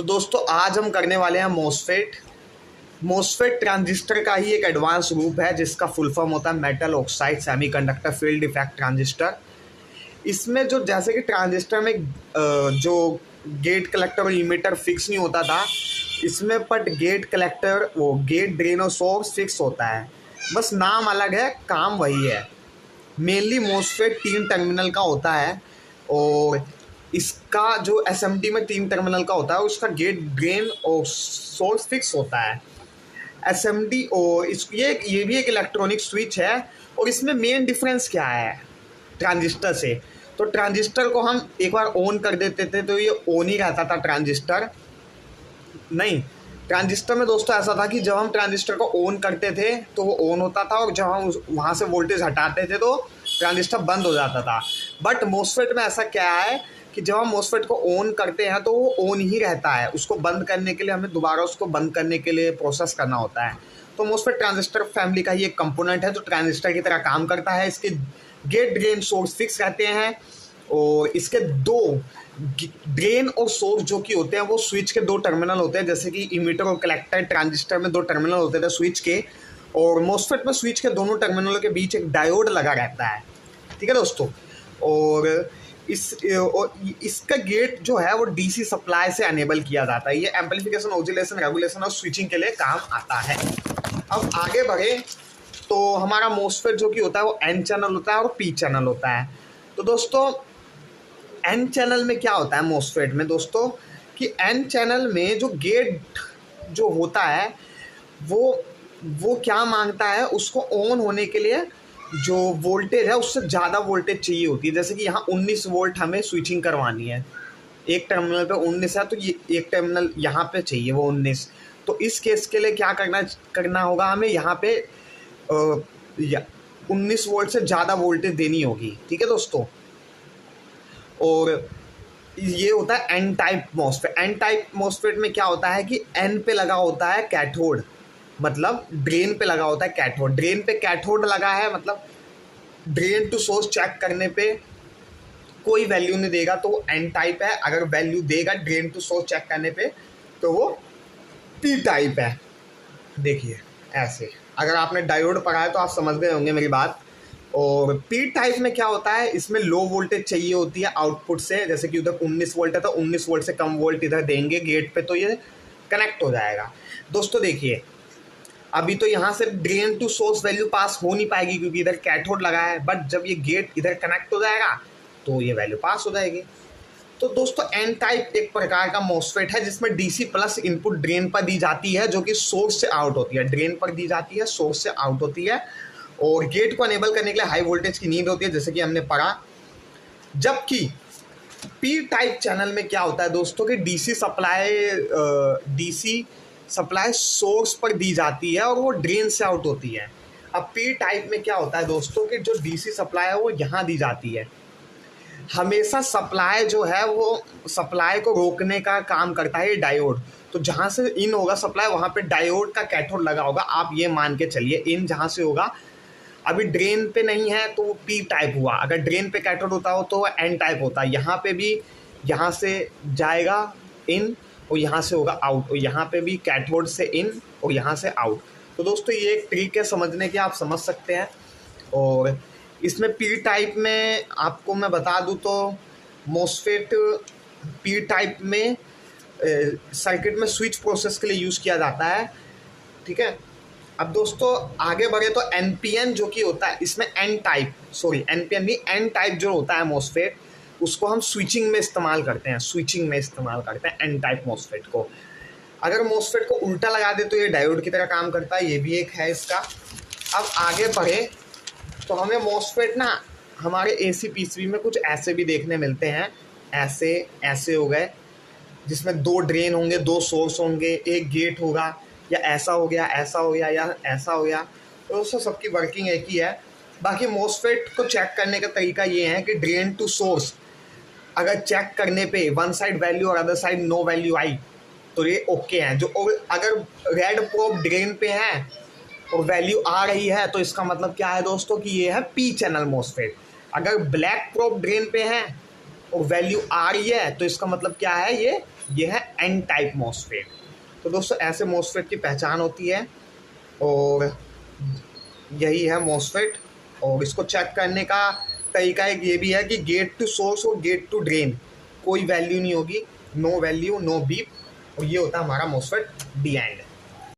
तो दोस्तों आज हम करने वाले हैं मोसफेट। मोसफेट ट्रांजिस्टर का ही एक एडवांस रूप है जिसका फुल फॉर्म होता है metal oxide semiconductor field effect transistor. इसमें जो जैसे कि ट्रांजिस्टर में जो गेट कलेक्टर और इमीटर फिक्स नहीं होता था, इसमें बट गेट कलेक्टर वो गेट ड्रेन और सोर्स फिक्स होता है, बस नाम अलग है, काम वही है। मेनली मोसफेट 3 टर्मिनल का होता है और इसका जो एसएमडी में 3 टर्मिनल का होता है उसका गेट ड्रेन और सोर्स फिक्स होता है। एसएमडी और ये भी एक इलेक्ट्रॉनिक स्विच है। और इसमें मेन डिफरेंस क्या है ट्रांजिस्टर से, तो ट्रांजिस्टर को हम एक बार ऑन कर देते थे तो ये ऑन ही रहता था ट्रांजिस्टर। नहीं, ट्रांजिस्टर में दोस्तों ऐसा था कि जब हम ट्रांजिस्टर को ऑन करते थे तो वो ऑन होता था और जब हम वहाँ से वोल्टेज हटाते थे तो ट्रांजिस्टर बंद हो जाता था। बट मोसफेट में ऐसा क्या है कि जब हम मोसफेट को ऑन करते हैं तो वो ऑन ही रहता है, उसको बंद करने के लिए हमें दोबारा उसको बंद करने के लिए प्रोसेस करना होता है। तो मोसफेट ट्रांजिस्टर फैमिली का ही एक कंपोनेंट है जो ट्रांजिस्टर की तरह काम करता है। इसके गेट ड्रेन सोर्स फिक्स रहते हैं और इसके दो ड्रेन और सोर्स जो कि होते हैं वो स्विच के 2 टर्मिनल होते हैं, जैसे कि इमीटर और कलेक्टर ट्रांजिस्टर में 2 टर्मिनल होते थे स्विच के, और मोसफेट में स्विच के दोनों टर्मिनलों के बीच एक डायोड लगा रहता है। ठीक है दोस्तों, और इसका गेट जो है वो डीसी सप्लाई से अनेबल किया जाता है। ये एम्पलीफिकेशन, ऑसिलेशन, रेगुलेशन और स्विचिंग के लिए काम आता है। अब आगे बढ़े तो हमारा मोसफेट जो कि होता है वो एन चैनल होता है और पी चैनल होता है। तो दोस्तों एन चैनल में क्या होता है मोसफेट में दोस्तों, कि एन चैनल में जो गेट जो होता है वो क्या मांगता है, उसको ऑन होने के लिए जो वोल्टेज है उससे ज़्यादा वोल्टेज चाहिए होती है। जैसे कि यहाँ 19 वोल्ट हमें स्विचिंग करवानी है, एक टर्मिनल पे 19 है तो ये एक टर्मिनल यहाँ पे चाहिए वो 19। तो इस केस के लिए क्या करना होगा, हमें यहाँ पे 19 वोल्ट से ज़्यादा वोल्टेज देनी होगी। ठीक है दोस्तों, और ये होता है N type MOSFET. N type MOSFET में क्या होता है कि एन पे लगा होता है कैथोड, मतलब ड्रेन पे लगा होता है कैथोड। ड्रेन पे कैथोड लगा है मतलब ड्रेन टू सोर्स चेक करने पे कोई वैल्यू नहीं देगा तो वो एन टाइप है। अगर वैल्यू देगा ड्रेन टू सोर्स चेक करने पे तो वो पी टाइप है। देखिए ऐसे, अगर आपने डायोड पढ़ा है तो आप समझ गए होंगे मेरी बात। और पी टाइप में क्या होता है, इसमें लो वोल्टेज चाहिए होती है आउटपुट से, जैसे कि उधर 19 वोल्ट है तो 19 वोल्ट से कम वोल्ट इधर देंगे गेट पे तो ये कनेक्ट हो जाएगा। दोस्तों देखिए, अभी तो यहाँ से drain to source value pass हो नहीं पाएगी क्योंकि इधर कैथोड लगा है, बट जब ये गेट इधर कनेक्ट हो जाएगा तो ये वैल्यू पास हो जाएगी। तो दोस्तों एन टाइप एक प्रकार का मोसफेट है जिसमें डीसी प्लस इनपुट ड्रेन पर दी जाती है जो कि सोर्स से आउट होती है। ड्रेन पर दी जाती है, सोर्स से आउट होती है, और गेट को अनेबल करने के लिए हाई वोल्टेज की नीड होती है जैसे कि हमने पढ़ा। जबकि पी टाइप चैनल में क्या होता है दोस्तों कि डीसी सप्लाई सोर्स पर दी जाती है और वो ड्रेन से आउट होती है। अब पी टाइप में क्या होता है दोस्तों कि जो डीसी सप्लाई है वो यहाँ दी जाती है। हमेशा सप्लाई जो है वो सप्लाई को रोकने का काम करता है ये डायोड। तो जहाँ से इन होगा सप्लाई वहाँ पे डायोड का कैथोड लगा होगा, आप ये मान के चलिए। इन जहाँ से होगा, अभी ड्रेन पे नहीं है तो वो पी टाइप हुआ, अगर ड्रेन पे कैथोड होता हो तो वो एन टाइप होता है। यहाँ पे भी यहाँ से जाएगा इन और यहाँ से होगा आउट, और यहाँ पे भी कैथोड से इन और यहाँ से आउट। तो दोस्तों ये एक ट्रिक है समझने की, आप समझ सकते हैं। और इसमें पी टाइप में आपको मैं बता दूं तो मोसफेट पी टाइप में सर्किट में स्विच प्रोसेस के लिए यूज़ किया जाता है। ठीक है, अब दोस्तों आगे बढ़े तो एनपीएन जो कि होता है इसमें एनपीएन नहीं, एन टाइप जो होता है मोसफेट उसको हम स्विचिंग में इस्तेमाल करते हैं एन टाइप मोसफेट को। अगर मोसफेट को उल्टा लगा दे तो ये डायोड की तरह काम करता है, ये भी एक है इसका। अब आगे बढ़े तो हमें मोसफेट ना हमारे एसी पीसीबी में कुछ ऐसे भी देखने मिलते हैं, ऐसे हो गए जिसमें 2 ड्रेन होंगे, 2 सोर्स होंगे, एक गेट होगा, या ऐसा हो गया या ऐसा हो गया। तो दोस्तों सबकी वर्किंग एक ही है। बाकी मोसफेट को चेक करने का तरीका ये है कि ड्रेन टू सोर्स अगर चेक करने पे वन साइड वैल्यू और अदर साइड नो वैल्यू आई तो ये ओके है। जो अगर रेड प्रोब ड्रेन पे है और वैल्यू आ रही है तो इसका मतलब क्या है दोस्तों कि ये है पी चैनल मोसफेट। अगर ब्लैक प्रोब ड्रेन पे है और वैल्यू आ रही है तो इसका मतलब क्या है, ये है एन टाइप मॉसफेट। तो दोस्तों ऐसे मॉसफेट की पहचान होती है और यही है मॉसफेट। और इसको चेक करने का तरीका एक ये भी है कि गेट टू सोर्स और गेट टू ड्रेन कोई वैल्यू नहीं होगी, नो वैल्यू नो बीप, और ये होता है हमारा मॉसफेट डी एंड।